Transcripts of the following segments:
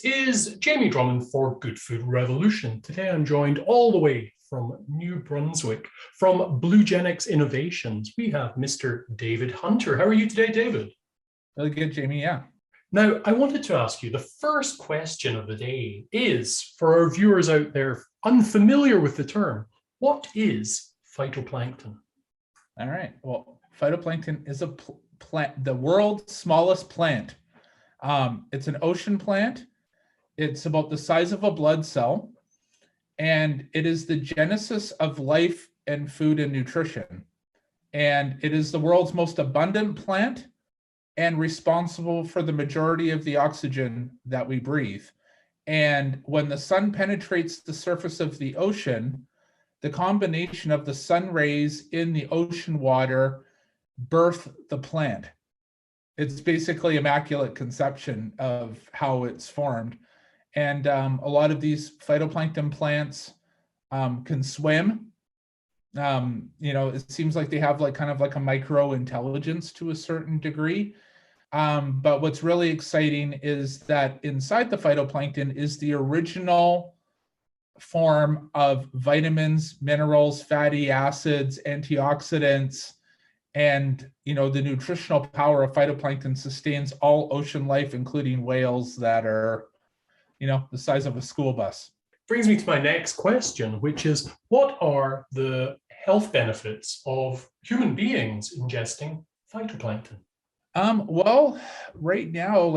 This is Jamie Drummond for Good Food Revolution. Today I'm joined all the way from New Brunswick, from Blugenics Innovations. We have Mr. David Hunter. How are you today, David? Really good, Jamie, yeah. Now, I wanted to ask you, the first question of the day is, for our viewers out there unfamiliar with the term, what is phytoplankton? All right, well, phytoplankton is a plant, the world's smallest plant. It's an ocean plant. It's about the size of a blood cell, and it is the genesis of life and food and nutrition. And it is the world's most abundant plant and responsible for the majority of the oxygen that we breathe. And when the sun penetrates the surface of the ocean, the combination of the sun rays in the ocean water birth the plant. It's basically immaculate conception of how it's formed. And a lot of these phytoplankton plants can swim. It seems like they have kind of a micro intelligence to a certain degree. But what's really exciting is that inside the phytoplankton is the original form of vitamins, minerals, fatty acids, antioxidants, and the nutritional power of phytoplankton sustains all ocean life, including whales that are the size of a school bus. Brings me to my next question, which is, what are the health benefits of human beings ingesting phytoplankton? Well, right now,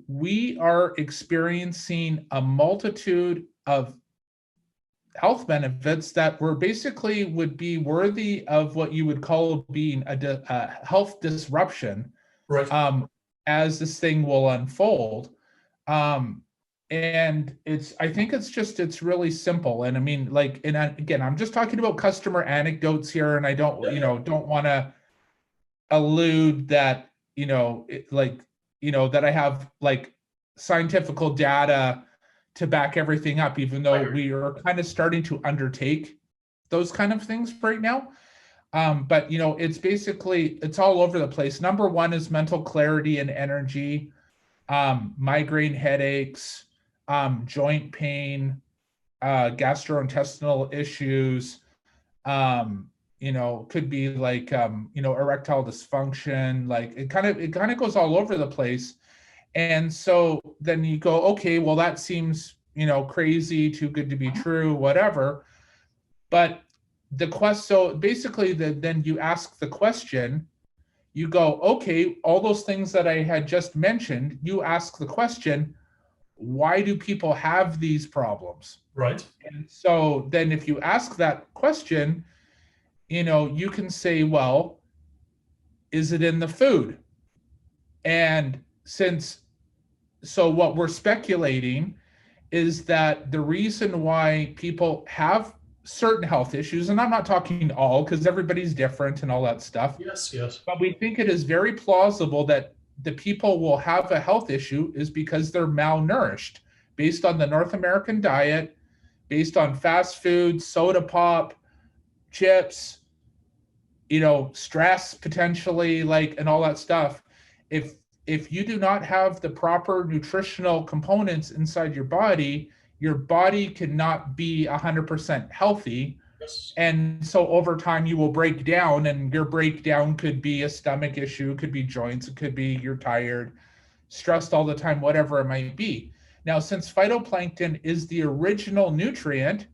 we are experiencing a multitude of health benefits that would be worthy of what you would call being a health disruption, right? As this thing will unfold. And I think it's really simple. And I mean, again, I'm just talking about customer anecdotes here, and I don't want to allude that, that I have scientific data to back everything up, even though we are kind of starting to undertake those kind of things right now. But it's all over the place. Number one is mental clarity and energy, migraine headaches, joint pain, gastrointestinal issues, could be erectile dysfunction. It kind of goes all over the place. And so then you go, okay, well, that seems, crazy, too good to be true, whatever. But then you ask the question, you go, okay, all those things that I had just mentioned, you ask the question, why do people have these problems? Right. And so then if you ask that question, you can say, well, is it in the food? And so what we're speculating is that the reason why people have certain health issues, and I'm not talking all, because everybody's different and all that stuff. Yes. But we think it is very plausible that the people will have a health issue is because they're malnourished based on the North American diet, based on fast food, soda pop, chips, stress potentially, and all that stuff. If you do not have the proper nutritional components inside your body cannot be 100% healthy. Yes. And so over time you will break down, and your breakdown could be a stomach issue, it could be joints, it could be you're tired, stressed all the time, whatever it might be. Now, since phytoplankton is the original nutrient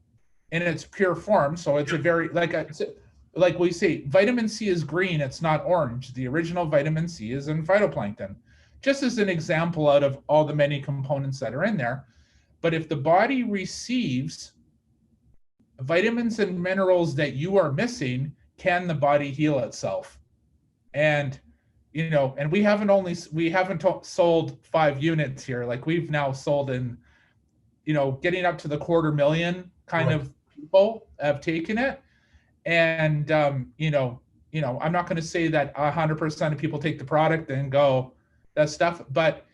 in its pure form, so it's a very, like we say, vitamin C is green, it's not orange. The original vitamin C is in phytoplankton, just as an example out of all the many components that are in there. But if the body receives vitamins and minerals that you are missing, can the body heal itself? And, and we haven't sold 5 units here. We've now sold in, getting up to the 250,000 kind of people have taken it. And, I'm not going to say that 100% of people take the product and go, that stuff, but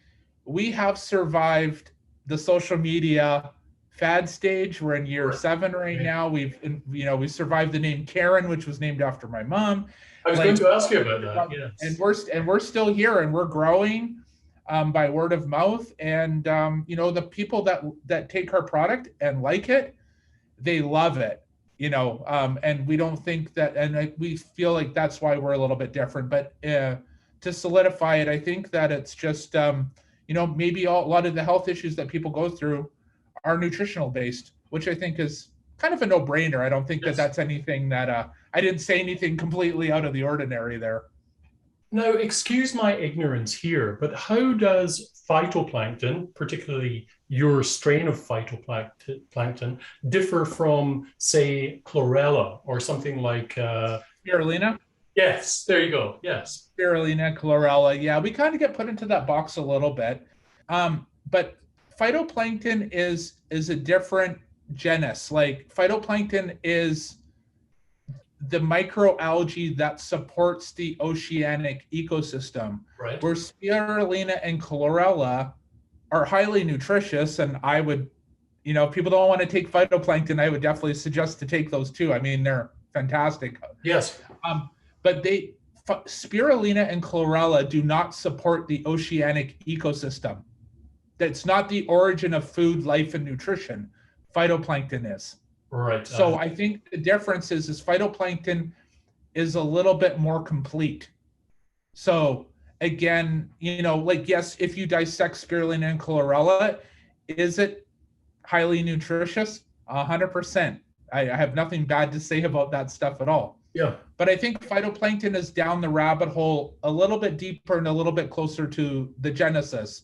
we have survived the social media fad stage. We're in year 7 right now. We survived the name Karen, which was named after my mom. I was going to ask you about that. Yes. And we're still here, and we're growing. by word of mouth. And, the people that take our product and like it, they love it, and we don't think that, and we feel like that's why we're a little bit different. But to solidify it, I think that it's just, maybe a lot of the health issues that people go through are nutritional based, which I think is kind of a no-brainer. I don't think that that's anything that I didn't say anything completely out of the ordinary there. Now, excuse my ignorance here, but how does phytoplankton, particularly your strain of phytoplankton, differ from, say, chlorella or something like spirulina? Yes, there you go. Yes. Spirulina, chlorella. Yeah, we kind of get put into that box a little bit. But phytoplankton is a different genus. Like phytoplankton is the microalgae that supports the oceanic ecosystem, right? Where spirulina and chlorella are highly nutritious. And I would, if people don't want to take phytoplankton, I would definitely suggest to take those too. I mean, they're fantastic. Yes. But spirulina and chlorella do not support the oceanic ecosystem. That's not the origin of food, life, and nutrition. Phytoplankton is. Right. So I think the difference is phytoplankton is a little bit more complete. So again, yes, if you dissect spirulina and chlorella, is it highly nutritious? 100%. I have nothing bad to say about that stuff at all. Yeah. But I think phytoplankton is down the rabbit hole a little bit deeper and a little bit closer to the genesis.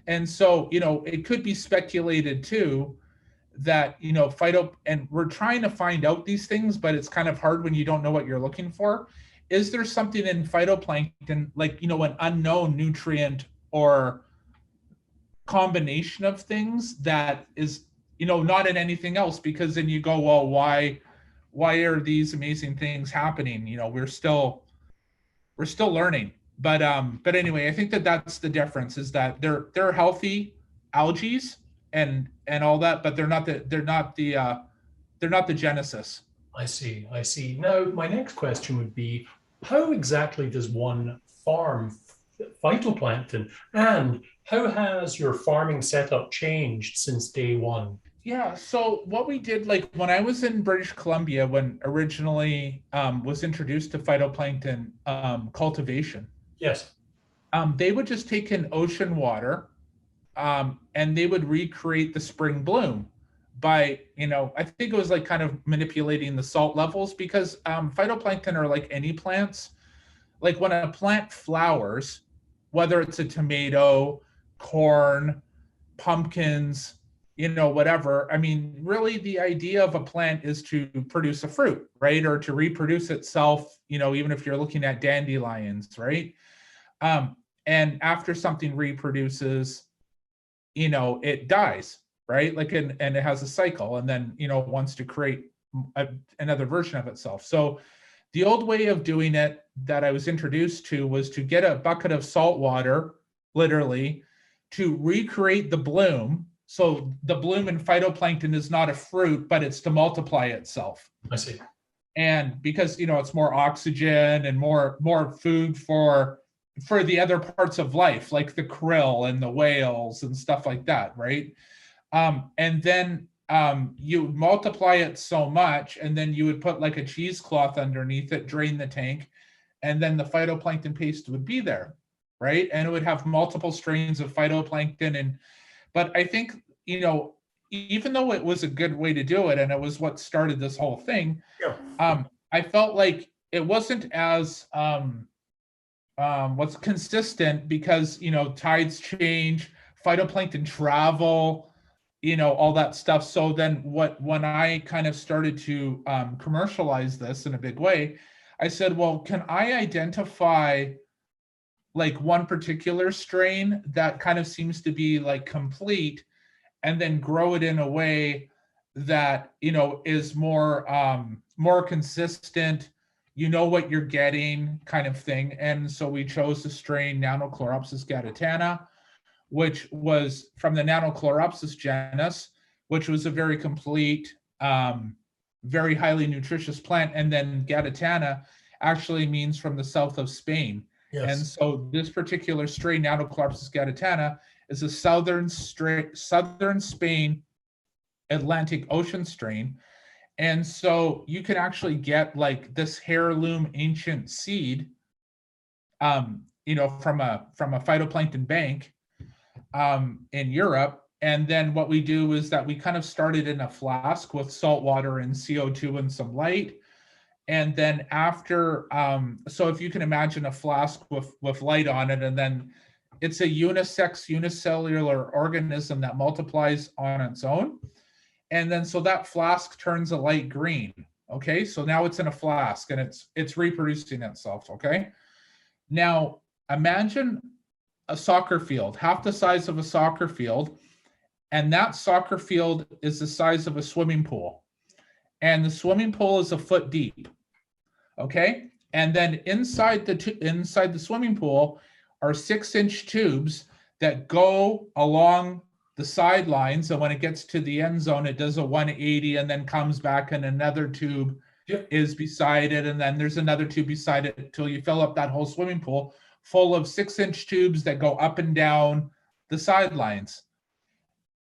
And so, it could be speculated too that, and we're trying to find out these things, but it's kind of hard when you don't know what you're looking for. Is there something in phytoplankton, like, an unknown nutrient or combination of things that is, not in anything else? Because then you go, well, why are these amazing things happening? We're still learning. But anyway, I think that's the difference, is that they're healthy algae and all that, but they're not the genesis. I see. Now, my next question would be, how exactly does one farm phytoplankton, and how has your farming setup changed since day one? Yeah, so what we did, like when I was in British Columbia, when originally was introduced to phytoplankton cultivation. Yes. They would just take in ocean water and they would recreate the spring bloom by, I think it was like kind of manipulating the salt levels, because phytoplankton are like any plants. Like when a plant flowers, whether it's a tomato, corn, pumpkins, whatever. I mean, really the idea of a plant is to produce a fruit, right? Or to reproduce itself, even if you're looking at dandelions, right? And after something reproduces, it dies, right? Like, and it has a cycle, and then, wants to create another version of itself. So the old way of doing it that I was introduced to was to get a bucket of salt water, literally, to recreate the bloom. So the bloom in phytoplankton is not a fruit, but it's to multiply itself. I see. And because, it's more oxygen and more food for the other parts of life, like the krill and the whales and stuff like that, right? And then you multiply it so much, and then you would put like a cheesecloth underneath it, drain the tank, and then the phytoplankton paste would be there, right? And it would have multiple strains of phytoplankton. But I think, even though it was a good way to do it, and it was what started this whole thing, yeah. I felt like it wasn't as what's consistent, because, tides change, phytoplankton travel, all that stuff. So then when I kind of started to commercialize this in a big way, I said, well, can I identify like one particular strain that kind of seems to be like complete, and then grow it in a way that, is more consistent, what you're getting, kind of thing. And so we chose the strain Nanochloropsis gaditana, which was from the Nanochloropsis genus, which was a very complete, very highly nutritious plant. And then gaditana actually means from the south of Spain. And Yes. so this particular strain, Nanocolapsis gaditana, is a southern Spain Atlantic Ocean strain. And so you can actually get like this heirloom ancient seed, from a phytoplankton bank in Europe. And then what we do is that we kind of started in a flask with salt water and CO2 and some light. And then after, so if you can imagine a flask with light on it, and then it's a unicellular organism that multiplies on its own. And then so that flask turns a light green. Okay, so now it's in a flask and it's reproducing itself. Okay, now imagine a soccer field, half the size of a soccer field, and that soccer field is the size of a swimming pool, and the swimming pool is a foot deep. Okay, and then inside the swimming pool are 6-inch tubes that go along the sidelines, and when it gets to the end zone, it does a 180 and then comes back, and another tube is beside it, and then there's another tube beside it until you fill up that whole swimming pool full of 6-inch tubes that go up and down the sidelines.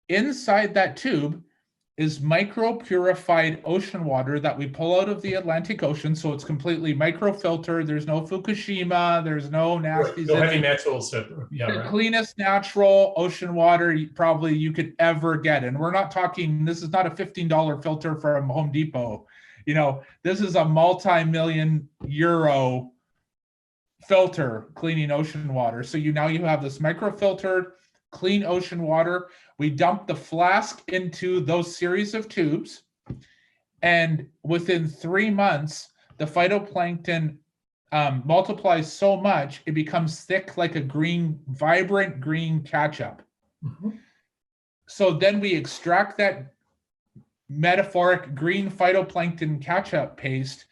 Inside that tube is micro-purified ocean water that we pull out of the Atlantic Ocean, so it's completely microfiltered. There's no Fukushima, there's no nasties. No heavy metals. Yeah, the right. cleanest natural ocean water you could ever get. And we're not talking, this is not a $15 filter from Home Depot. This is a multi-million euro filter cleaning ocean water. So now you have this microfiltered, clean ocean water. We dump the flask into those series of tubes, and within 3 months, the phytoplankton multiplies so much it becomes thick like a vibrant green ketchup. Mm-hmm. So then we extract that metaphoric green phytoplankton ketchup paste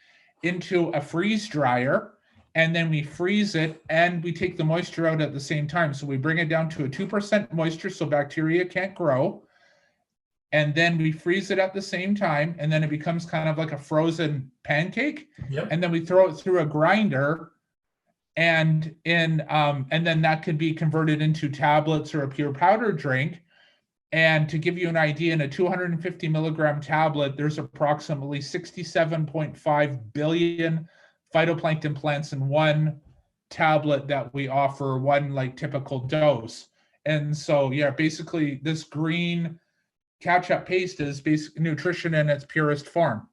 into a freeze dryer, and then we freeze it, and we take the moisture out at the same time. So we bring it down to a 2% moisture so bacteria can't grow. And then we freeze it at the same time, and then it becomes kind of like a frozen pancake. Yep. And then we throw it through a grinder, and then that could be converted into tablets or a pure powder drink. And to give you an idea, in a 250 milligram tablet, there's approximately 67.5 billion phytoplankton plants in one tablet that we offer, one like typical dose. And so, yeah, basically this green ketchup paste is basic nutrition in its purest form.